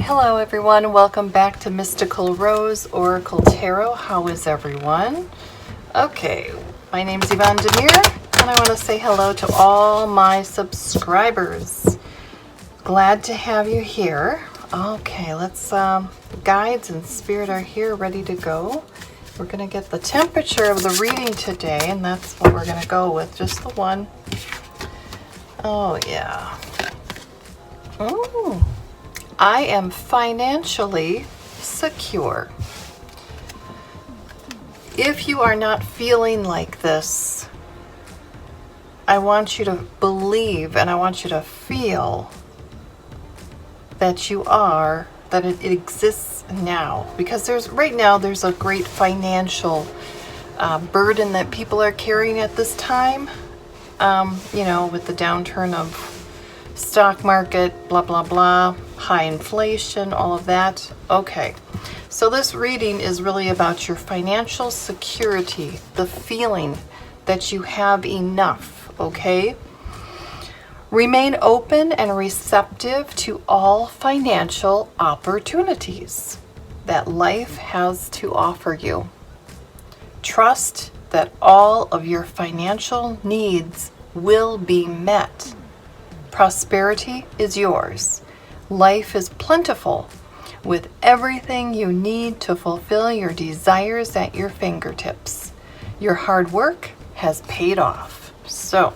Hello everyone, welcome back to Mystical Rose Oracle Tarot. How is everyone? Okay, my name is Yvonne Demir and I want to say hello to all my subscribers. Glad to have you here. Okay, let's, guides and spirit are here ready to go. We're going to get the temperature of the reading today, and that's what we're going to go with, just the one. Oh yeah. Oh. I am financially secure. If you are not feeling like this, I want you to believe and I want you to feel that you are, that it exists now. Because right now there's a great financial burden that people are carrying at this time. With the downturn of stock market, blah, blah, blah, high inflation, all of that. Okay, so this reading is really about your financial security, the feeling that you have enough, okay? Remain open and receptive to all financial opportunities that life has to offer you. Trust that all of your financial needs will be met. Prosperity is yours. Life is plentiful with everything you need to fulfill your desires at your fingertips. Your hard work has paid off. So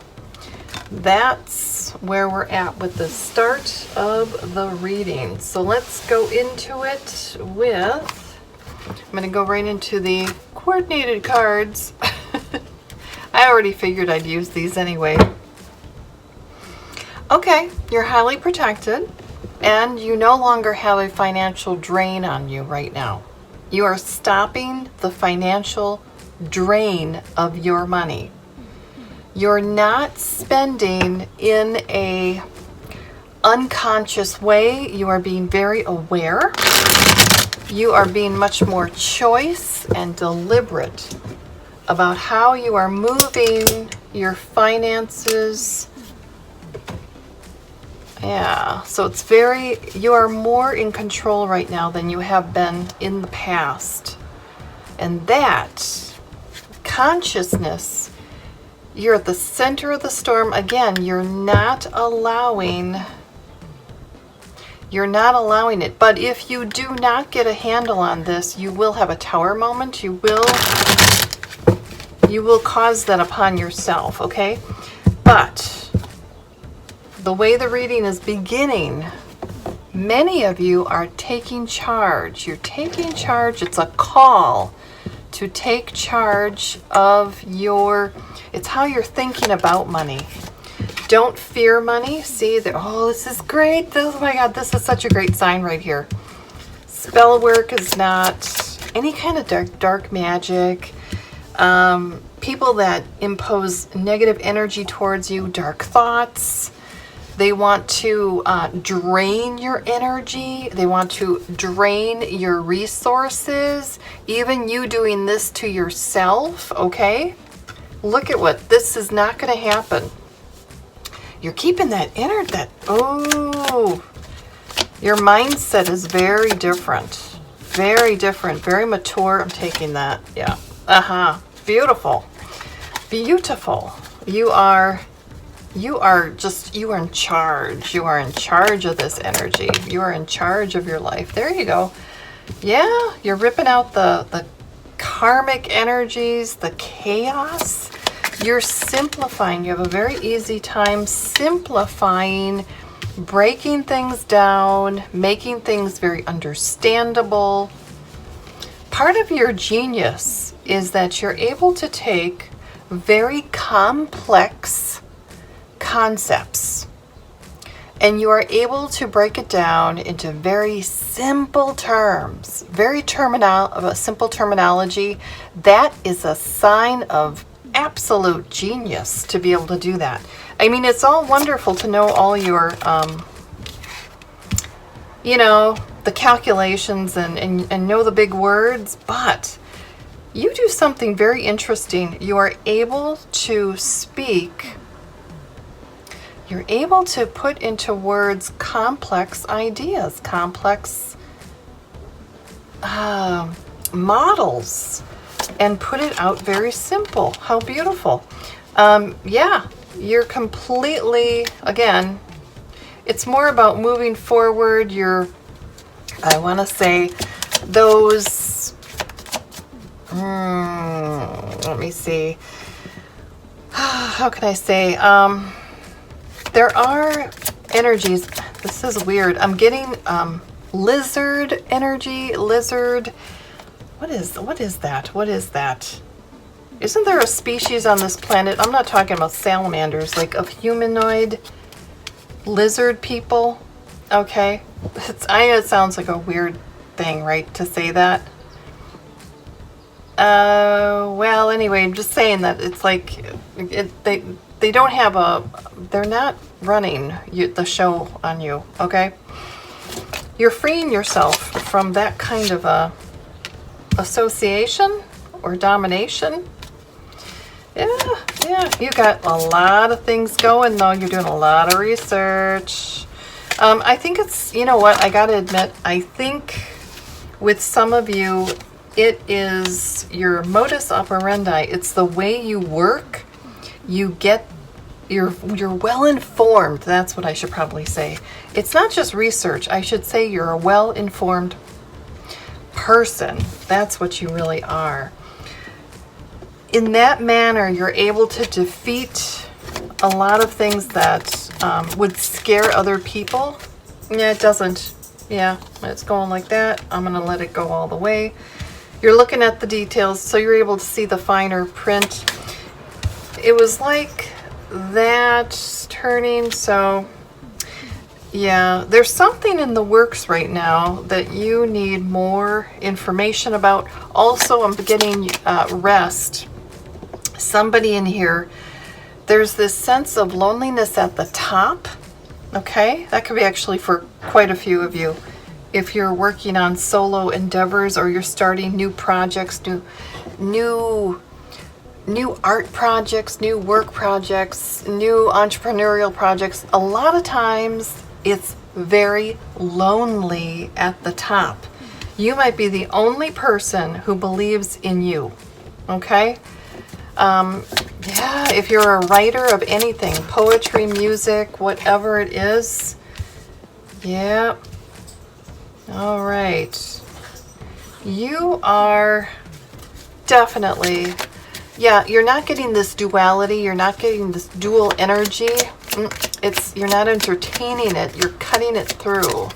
that's where we're at with the start of the reading. So let's go into it with, I'm going to go right into the coordinated cards. I already figured I'd use these anyway. Okay, you're highly protected and you no longer have a financial drain on you right now. You are stopping the financial drain of your money. You're not spending in a unconscious way. You are being very aware. You are being much more choice and deliberate about how you are moving your finances. Yeah, so it's you are more in control right now than you have been in the past. And that consciousness, you're at the center of the storm. Again, you're not allowing it. But if you do not get a handle on this, you will have a tower moment. You will cause that upon yourself, okay? But the way the reading is beginning, many of you are taking charge. You're taking charge. It's a call to take charge of it's how you're thinking about money. Don't fear money. See that, oh, this is great. Oh my God, this is such a great sign right here. Spell work is not any kind of dark magic. People that impose negative energy towards you, dark thoughts. They want to drain your energy. They want to drain your resources. Even you doing this to yourself, okay? Look at what, this is not going to happen. You're keeping that your mindset is very different. Very different, very mature. I'm taking that, yeah. Beautiful. Beautiful. You are in charge. You are in charge of this energy. You are in charge of your life. There you go. Yeah, you're ripping out the karmic energies, the chaos. You're simplifying. You have a very easy time simplifying, breaking things down, making things very understandable. Part of your genius is that you're able to take very complex concepts and you are able to break it down into very simple terms, simple terminology. That is a sign of absolute genius to be able to do that. I mean, it's all wonderful to know all your the calculations and know the big words, but you do something very interesting. You are able to speak you're able to put into words complex ideas, complex models, and put it out very simple. How beautiful. Yeah, you're completely, again, it's more about moving forward. I want to say those, let me see, how can I say, there are energies, this is weird, I'm getting lizard energy, lizard, what is that? Isn't there a species on this planet, I'm not talking about salamanders, like of humanoid lizard people? Okay, I know it sounds like a weird thing, right, to say that. Well, anyway, I'm just saying that it's like they don't have they're not running the show on you, okay? You're freeing yourself from that kind of a association or domination. Yeah, you got a lot of things going though. You're doing a lot of research. I think it's, you know what, I gotta admit, I think with some of you, it is your modus operandi. It's the way you work. You're well informed. That's what I should probably say. It's not just research. I should say you're a well informed person. That's what you really are. In that manner, you're able to defeat a lot of things that would scare other people. Yeah, it doesn't. Yeah, it's going like that. I'm going to let it go all the way. You're looking at the details, so you're able to see the finer print. It was like that turning, so yeah, there's something in the works right now that you need more information about. Also, I'm getting rest. Somebody in here, there's this sense of loneliness at the top. Okay, that could be actually for quite a few of you. If you're working on solo endeavors or you're starting new projects, new art projects, new work projects, new entrepreneurial projects, a lot of times it's very lonely at the top. You might be the only person who believes in you. Okay? Yeah, if you're a writer of anything, poetry, music, whatever it is, yeah. All right. You are definitely, yeah, you're not getting this duality. You're not getting this dual energy. You're not entertaining it. You're cutting it through.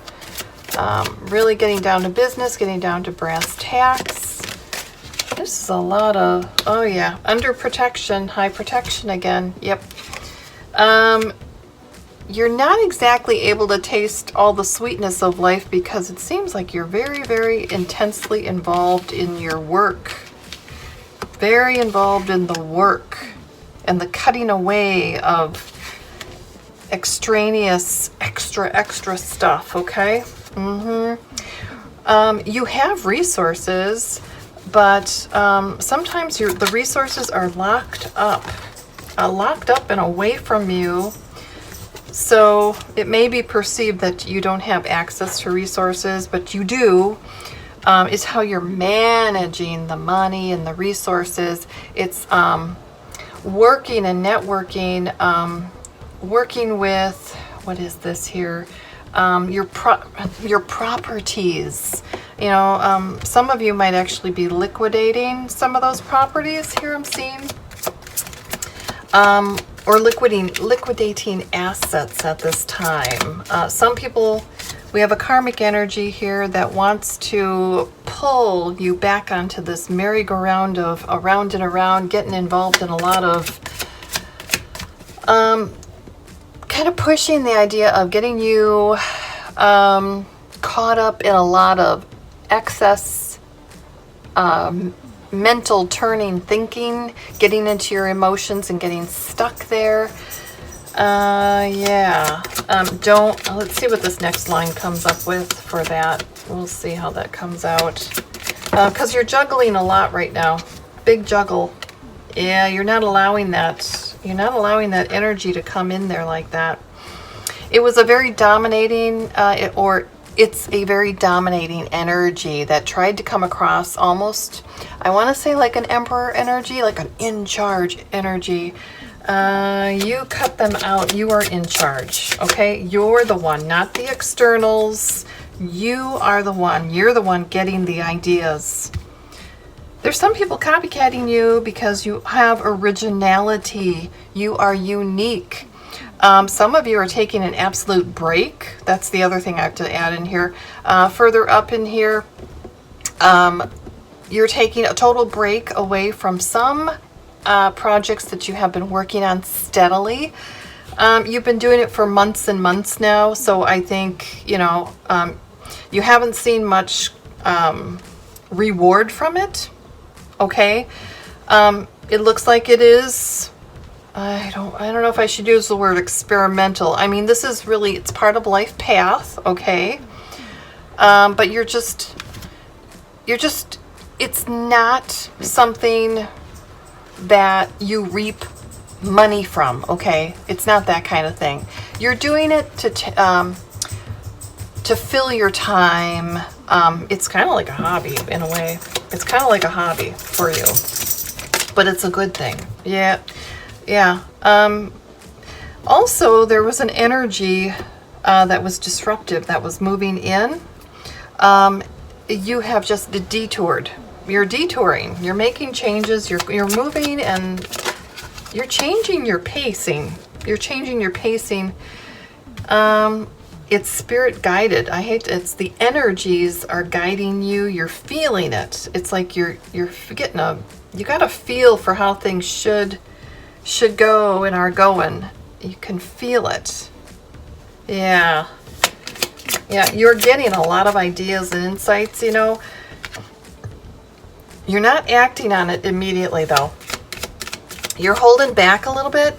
Really getting down to business, getting down to brass tacks. This is a lot of, oh yeah, under protection, high protection again. Yep. You're not exactly able to taste all the sweetness of life because it seems like you're very, very intensely involved in your work. Very involved in the work and the cutting away of extraneous, extra stuff, okay? You have resources, but sometimes the resources are locked up and away from you. So it may be perceived that you don't have access to resources, but you do. It's how you're managing the money and the resources. It's working and networking, working with, what is this here? Your properties. You know, some of you might actually be liquidating some of those properties here I'm seeing. Or liquidating assets at this time. Some people, we have a karmic energy here that wants to pull you back onto this merry-go-round of around and around, getting involved in a lot of, kind of pushing the idea of getting you caught up in a lot of excess mental turning thinking, getting into your emotions and getting stuck there. Yeah. Let's see what this next line comes up with for that. We'll see how that comes out. Because you're juggling a lot right now. Big juggle. Yeah, you're not allowing that You're not allowing that energy to come in there like that. It was a very dominating, it's a very dominating energy that tried to come across almost, I want to say like an emperor energy, like an in-charge energy. You cut them out. You are in charge, okay? You're the one, not the externals. You are the one. You're the one getting the ideas. There's some people copycatting you because you have originality. You are unique. Some of you are taking an absolute break. That's the other thing I have to add in here. Further up in here, you're taking a total break away from some projects that you have been working on steadily. You've been doing it for months and months now, so I think, you know, you haven't seen much reward from it, okay? It looks like it is, I don't know if I should use the word experimental. I mean, this is really, it's part of life path, okay? But you're just, it's not something that you reap money from, okay? It's not that kind of thing. You're doing it to fill your time. It's kind of like a hobby in a way. It's kind of like a hobby for you, but it's a good thing. Yeah. Also, there was an energy that was disruptive, that was moving in. You have just detoured. You're detouring. You're making changes. You're moving, and you're changing your pacing. You're changing your pacing. It's spirit guided. It's the energies are guiding you. You're feeling it. It's like you're getting you got a feel for how things should go and are going. You can feel it. Yeah, you're getting a lot of ideas and insights, you know. You're not acting on it immediately, though. You're holding back a little bit.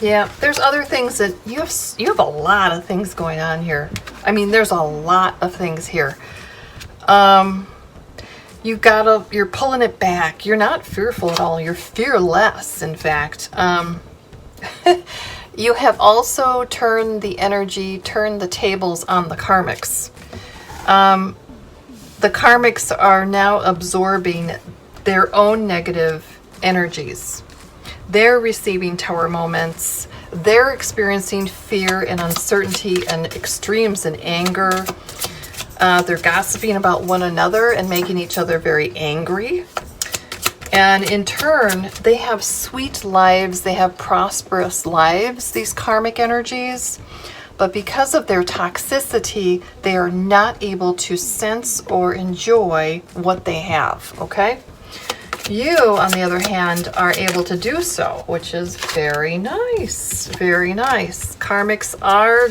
Yeah, there's other things that you have a lot of things going on here. I mean, there's a lot of things here. You're pulling it back. You're not fearful at all. You're fearless, in fact. You have also turned the tables on the karmics. The karmics are now absorbing their own negative energies. They're receiving tower moments. They're experiencing fear and uncertainty and extremes and anger. They're gossiping about one another and making each other very angry. And in turn, they have sweet lives. They have prosperous lives, these karmic energies. But because of their toxicity, they are not able to sense or enjoy what they have, okay? You, on the other hand, are able to do so, which is very nice, very nice. Karmics are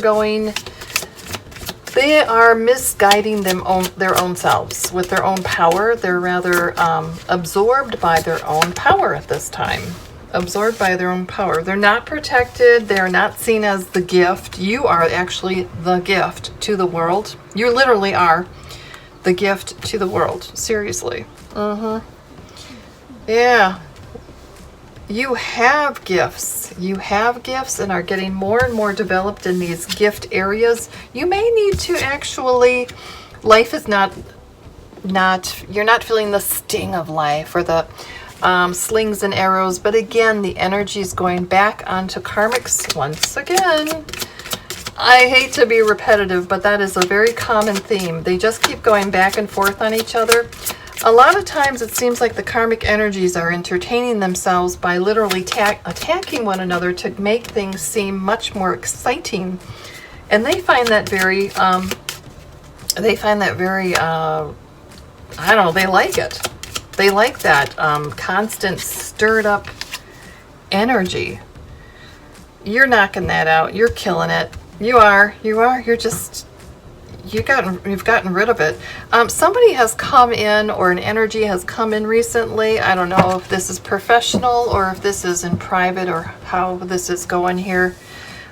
they are misguiding their own selves with their own power. They're rather absorbed by their own power at this time. Absorbed by their own power. They're not protected. They're not seen as the gift. You are actually the gift to the world. You literally are the gift to the world. Seriously. Yeah. You have gifts. You have gifts and are getting more and more developed in these gift areas. You may need to actually, life is not, you're not feeling the sting of life or the slings and arrows, but again, the energy is going back onto karmics once again. I hate to be repetitive, but that is a very common theme. They just keep going back and forth on each other. A lot of times it seems like the karmic energies are entertaining themselves by literally attacking one another to make things seem much more exciting. And they find that very, I don't know, they like it. They like that constant stirred up energy. You're knocking that out. You're killing it. You are. You're just, you've gotten rid of it. Somebody has come in, or an energy has come in recently. I don't know if this is professional or if this is in private or how this is going here.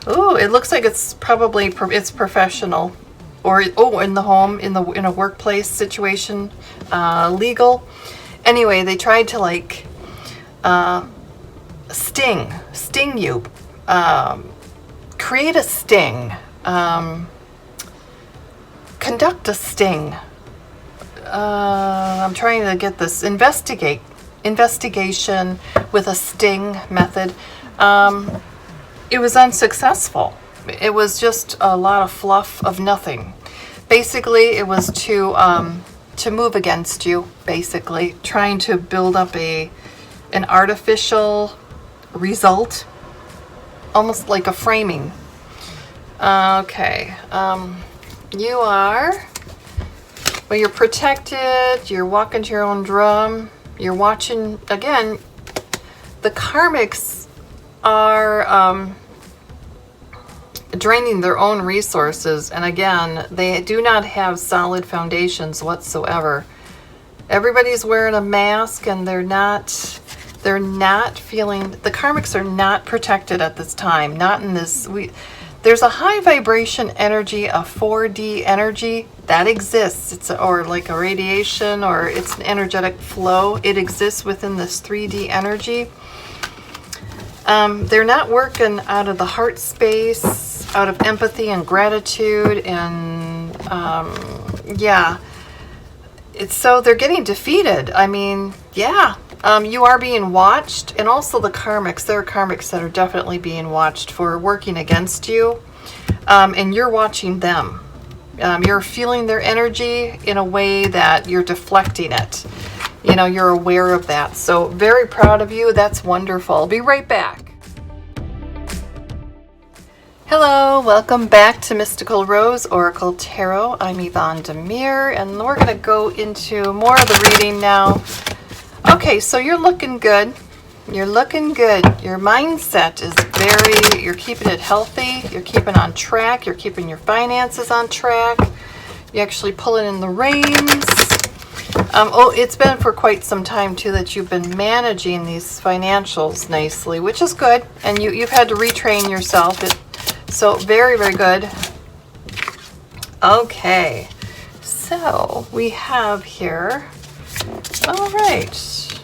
Oh, it looks like it's probably it's professional, or in the home, in a workplace situation, legal. Anyway, they tried to sting you, create a sting, conduct a sting. I'm trying to get this investigation with a sting method. It was unsuccessful. It was just a lot of fluff of nothing. Basically, it was to move against you. Basically, trying to build up an artificial result, almost like a framing. Okay, you are. Well, you're protected. You're walking to your own drum. You're watching again. The karmics are draining their own resources, and again, they do not have solid foundations whatsoever. Everybody's wearing a mask, and they're not feeling. The karmics are not protected at this time. Not in this. There's a high vibration energy, a 4D energy that exists. It's or like a radiation, or it's an energetic flow. It exists within this 3D energy. They're not working out of the heart space, out of empathy and gratitude, and so they're getting defeated. I mean, you are being watched, and also the karmics. There are karmics that are definitely being watched for working against you, and you're watching them. You're feeling their energy in a way that you're deflecting it. You're aware of that. So very proud of you. That's wonderful. I'll be right back. Hello, welcome back to Mystical Rose Oracle Tarot. I'm Yvonne Demir, and we're going to go into more of the reading now. Okay, so you're looking good. You're looking good. Your mindset is you're keeping it healthy. You're keeping on track. You're keeping your finances on track. You're actually pulling in the reins. It's been for quite some time too that you've been managing these financials nicely, which is good. And you've had to retrain yourself. So very, very good. Okay, so we have here, all right.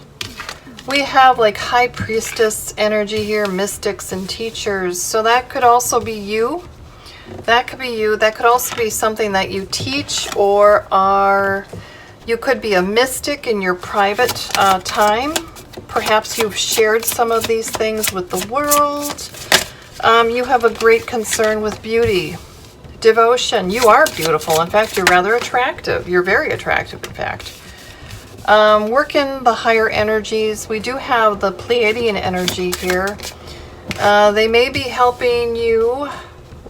We have like High Priestess energy here, mystics and teachers. So that could also be you. That could be you. That could also be something that you teach, or you could be a mystic in your private time. Perhaps you've shared some of these things with the world. You have a great concern with beauty, devotion. You are beautiful. In fact, you're rather attractive. You're very attractive, in fact. Work in the higher energies. We do have the Pleiadian energy here. They may be helping you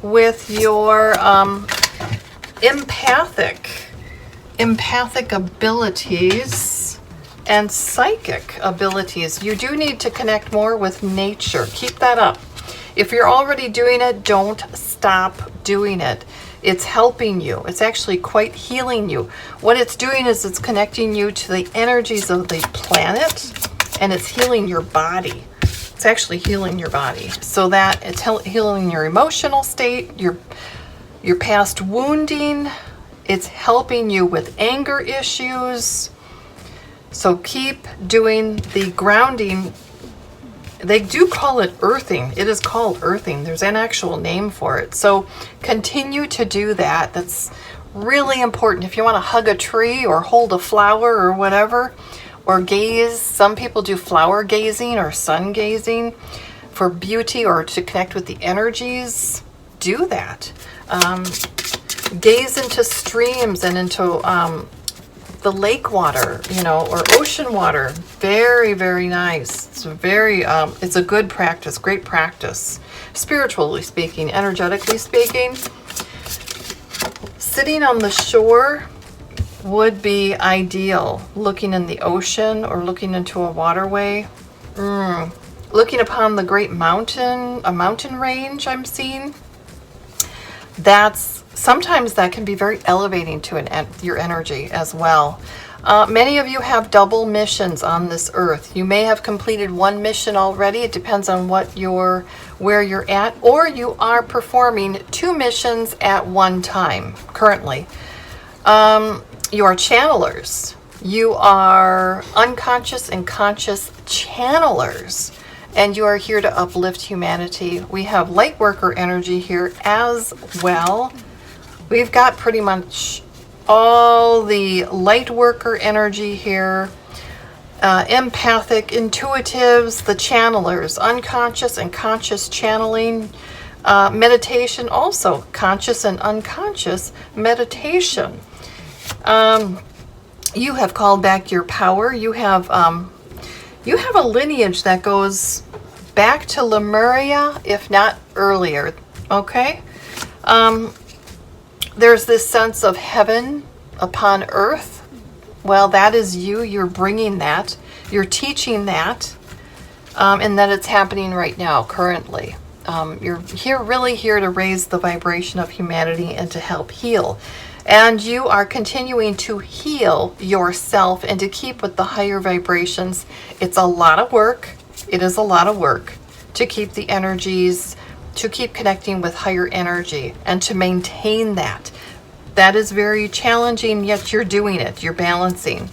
with your empathic abilities and psychic abilities. You do need to connect more with nature. Keep that up. If you're already doing it, don't stop doing it. It's helping you. It's actually quite healing you. What it's doing is it's connecting you to the energies of the planet, and it's healing your body. It's actually healing your body. So that it's healing your emotional state, your past wounding. It's helping you with anger issues. So keep doing the grounding. They do call it earthing. It is called earthing. There's an actual name for it. So continue to do that. That's really important. If you want to hug a tree or hold a flower or whatever, or gaze, some people do flower gazing or sun gazing for beauty or to connect with the energies. Do that. Gaze into streams and into the lake water, or ocean water. Very, very nice. It's it's a good practice, great practice. Spiritually speaking, energetically speaking. Sitting on the shore would be ideal. Looking in the ocean or looking into a waterway. Looking upon the great mountain, a mountain range I'm seeing. Sometimes that can be very elevating to your energy as well. Many of you have double missions on this earth. You may have completed one mission already. It depends on where you're at, or you are performing two missions at one time currently. You are channelers. You are unconscious and conscious channelers. and you are here to uplift humanity. We have light worker energy here as well. We've got pretty much all the light worker energy here. Empathic, intuitives, the channelers, unconscious and conscious channeling, meditation, also conscious and unconscious meditation. You have called back your power. You have a lineage that goes back to Lemuria, if not earlier. Okay, there's this sense of heaven upon earth. Well, that is you. You're bringing that. You're teaching that, and that it's happening right now, currently. You're really here to raise the vibration of humanity and to help heal. And you are continuing to heal yourself and to keep with the higher vibrations. It's a lot of work. It is a lot of work to keep the energies, to keep connecting with higher energy and to maintain that. That is very challenging, yet you're doing it. You're balancing.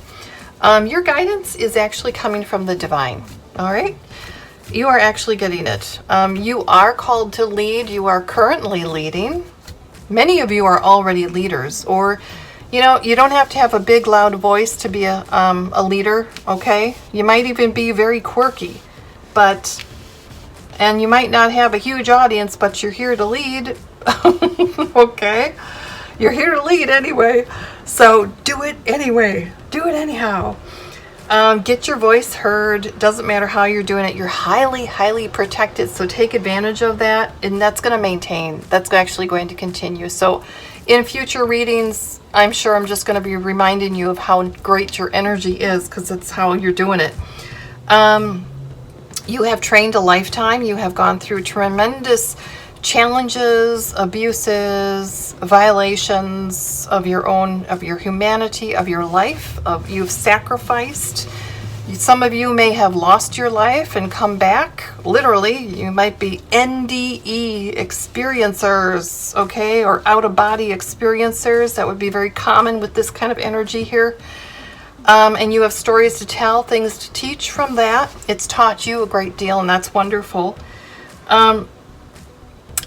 Your guidance is actually coming from the divine. All right? You are actually getting it. You are called to lead. You are currently leading. Many of you are already leaders, or, you know, you don't have to have a big, loud voice to be a leader, okay? You might even be very quirky, and you might not have a huge audience, but you're here to lead, okay? You're here to lead anyway, so do it anyway. Do it anyhow. Get your voice heard. Doesn't matter how you're doing it. You're highly, highly protected, so take advantage of that, and that's going to maintain. That's actually going to continue. So in future readings, I'm sure I'm just going to be reminding you of how great your energy is, because it's how you're doing it. You have trained a lifetime. You have gone through tremendous challenges, abuses, violations of your humanity, of your life, you've sacrificed. Some of you may have lost your life and come back. Literally, you might be NDE experiencers, okay, or out-of-body experiencers. That would be very common with this kind of energy here. And you have stories to tell, things to teach from that. It's taught you a great deal, and that's wonderful.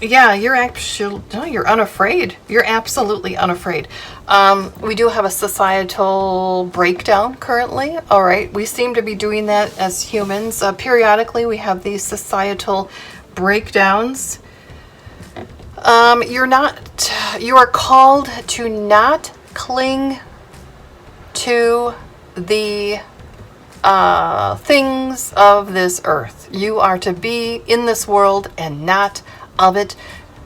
Yeah, you're unafraid. You're absolutely unafraid. We do have a societal breakdown currently. All right, we seem to be doing that as humans. Periodically, we have these societal breakdowns. You are called to not cling to the things of this earth. You are to be in this world and not of it.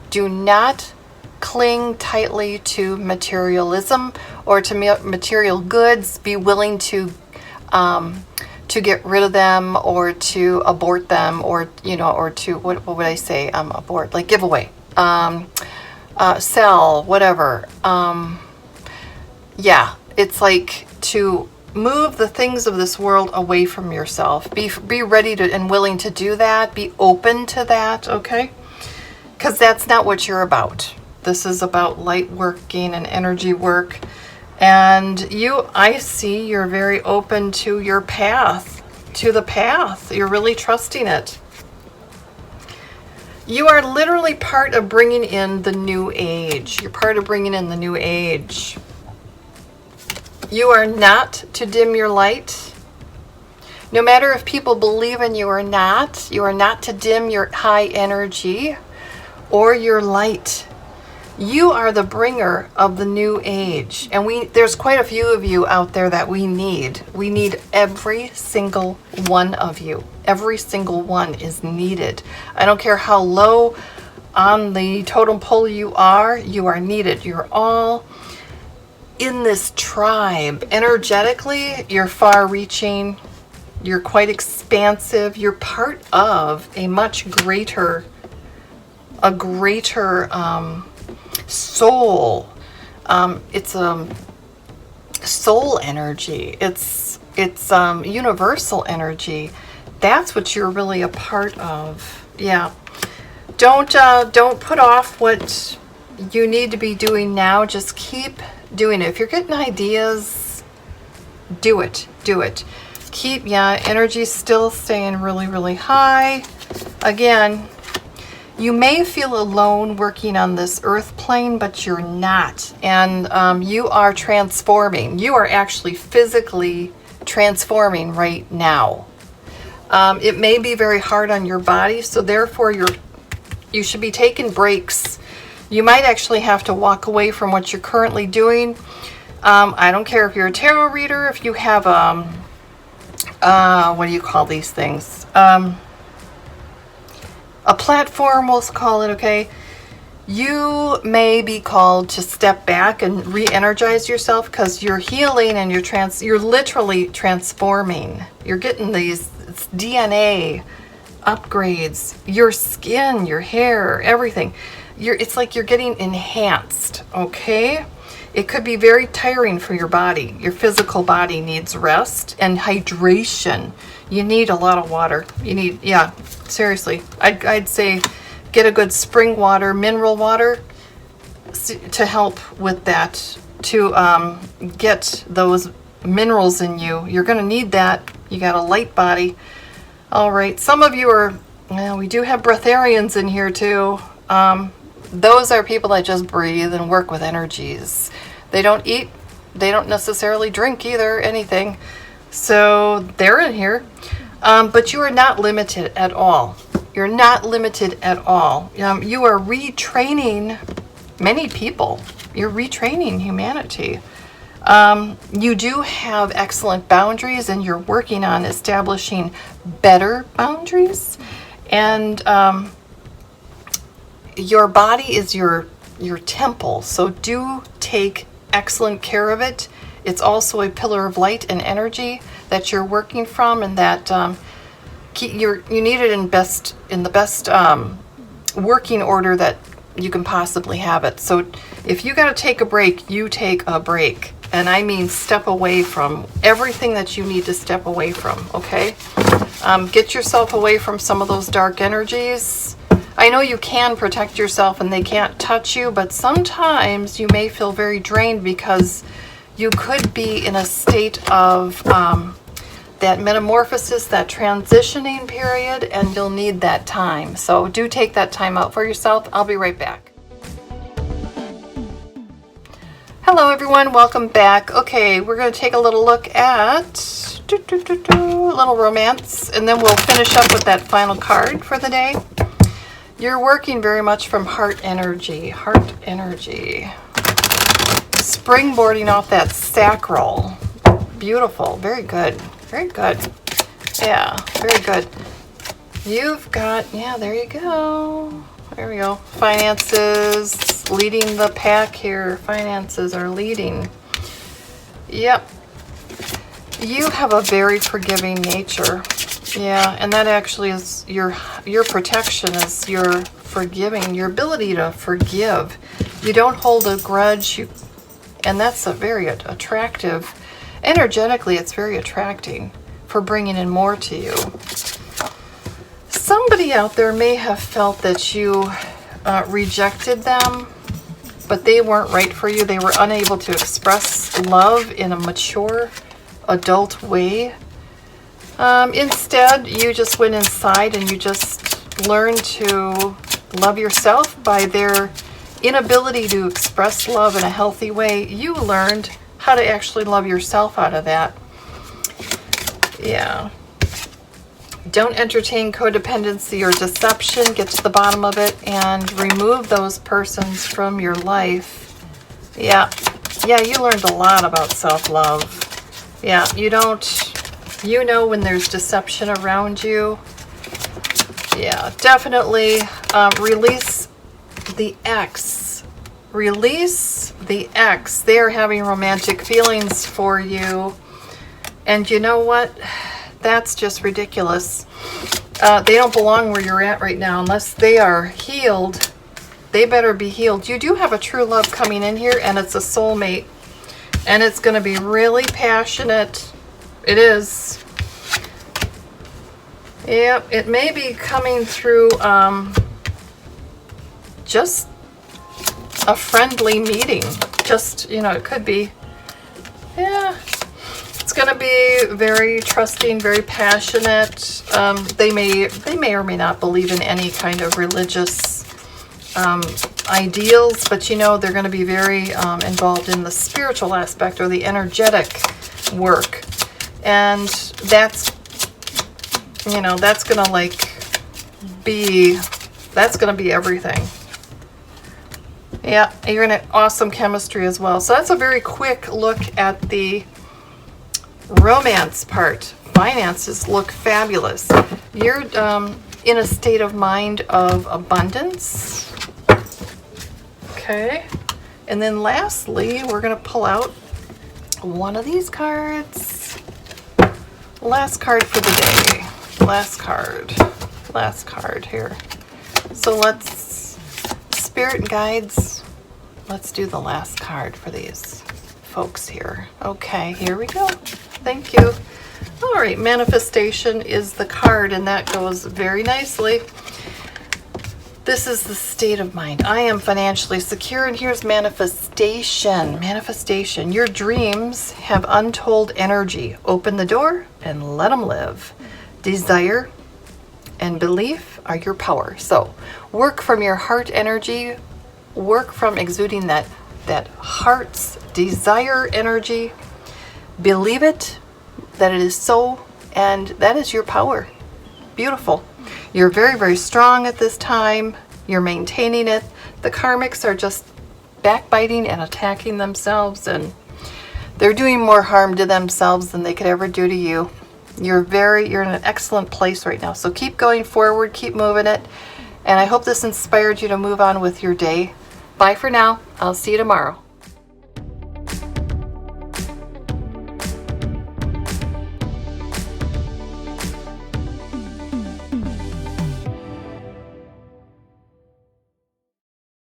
Do not cling tightly to materialism or to material goods. Be willing to get rid of them, or to abort them, or to what would I say? Abort, like give away, sell, whatever. Yeah, it's like to move the things of this world away from yourself. Be ready to and willing to do that. Be open to that, okay? Because that's not what you're about. This is about light working and energy work. And I see you're very open to your path, to the path. You're really trusting it. You are literally part of bringing in the new age. You're part of bringing in the new age. You are not to dim your light. No matter if people believe in you or not, you are not to dim your high energy or your light. You are the bringer of the new age. And there's quite a few of you out there that we need. We need every single one of you. Every single one is needed. I don't care how low on the totem pole you are needed. You're all in this tribe. Energetically, you're far-reaching. You're quite expansive. You're part of a much greater soul. It's soul energy. It's universal energy. That's what you're really a part of. Yeah. Don't put off what you need to be doing now. Just keep doing it. If you're getting ideas, do it. Energy's still staying really, really high. Again, you may feel alone working on this earth plane, but you're not. And you are transforming. You are actually physically transforming right now. It may be very hard on your body, so therefore you should be taking breaks. You might actually have to walk away from what you're currently doing. I don't care if you're a tarot reader, if you have what do you call these things? A platform, we'll call it, okay? You may be called to step back and re-energize yourself because you're healing and you're literally transforming. You're getting these DNA upgrades, your skin, your hair, everything. It's like you're getting enhanced, okay? It could be very tiring for your body. Your physical body needs rest and hydration. You need a lot of water. You need, yeah, seriously. I'd say get a good spring water, mineral water to help with that, to get those minerals in you. You're going to need that. You got a light body. All right. Some of you are, well, we do have breatharians in here too. Those are people that just breathe and work with energies. They don't eat. They don't necessarily drink either, anything. So they're in here. But you are not limited at all. You're not limited at all. You are retraining many people. You're retraining humanity. You do have excellent boundaries, and you're working on establishing better boundaries. And your body is your temple, so do take excellent care of it. It's also a pillar of light and energy that you're working from, and that you need it in the best working order that you can possibly have it. So if you got to take a break, you take a break. And I mean step away from everything that you need to step away from, okay? Get yourself away from some of those dark energies. I know you can protect yourself and they can't touch you, but sometimes you may feel very drained because you could be in a state of that metamorphosis, that transitioning period, and you'll need that time. So do take that time out for yourself. I'll be right back. Hello everyone, welcome back. Okay, we're going to take a little look at a little romance, and then we'll finish up with that final card for the day. You're working very much from heart energy. Heart energy. Springboarding off that sacral. Beautiful. Very good. Very good. Yeah, very good. You've got, yeah, there you go. There we go. Finances, leading the pack here. Finances are leading. Yep. You have a very forgiving nature. Yeah, and that actually is your protection, is your forgiving, your ability to forgive. You don't hold a grudge, and that's a very attractive, energetically it's very attracting for bringing in more to you. Somebody out there may have felt that you rejected them, but they weren't right for you. They were unable to express love in a mature, adult way. Instead, you just went inside and you just learned to love yourself by their inability to express love in a healthy way. You learned how to actually love yourself out of that. Yeah. Don't entertain codependency or deception. Get to the bottom of it and remove those persons from your life. Yeah. Yeah, you learned a lot about self-love. Yeah, you know when there's deception around you. Yeah, definitely release the ex. Release the ex. They are having romantic feelings for you. And you know what? That's just ridiculous. They don't belong where you're at right now unless they are healed. They better be healed. You do have a true love coming in here, and it's a soulmate. And it's going to be really passionate. It is. Yep, it may be coming through just a friendly meeting. Just, it could be. Yeah. It's going to be very trusting, very passionate. They may or may not believe in any kind of religious ideals, but you know, they're going to be very involved in the spiritual aspect or the energetic work. And that's, you know, that's going to like be, that's going to be everything. Yeah, you're in awesome chemistry as well. So that's a very quick look at the romance part. Finances look fabulous. You're in a state of mind of abundance. Okay. And then lastly, we're going to pull out one of these cards. Last card for the day. Last card. Last card here. So let's, spirit guides, let's do the last card for these folks here. Okay, here we go. Thank you. All right, manifestation is the card, and that goes very nicely. This is the state of mind. I am financially secure, and here's manifestation. Manifestation. Your dreams have untold energy. Open the door and let them live. Desire and belief are your power. So work from your heart energy. Work from exuding that heart's desire energy. Believe it, that it is so, and that is your power. Beautiful. You're very, very strong at this time. You're maintaining it. The karmics are just backbiting and attacking themselves, and they're doing more harm to themselves than they could ever do to you. You're in an excellent place right now. So keep going forward, keep moving it. And I hope this inspired you to move on with your day. Bye for now. I'll see you tomorrow.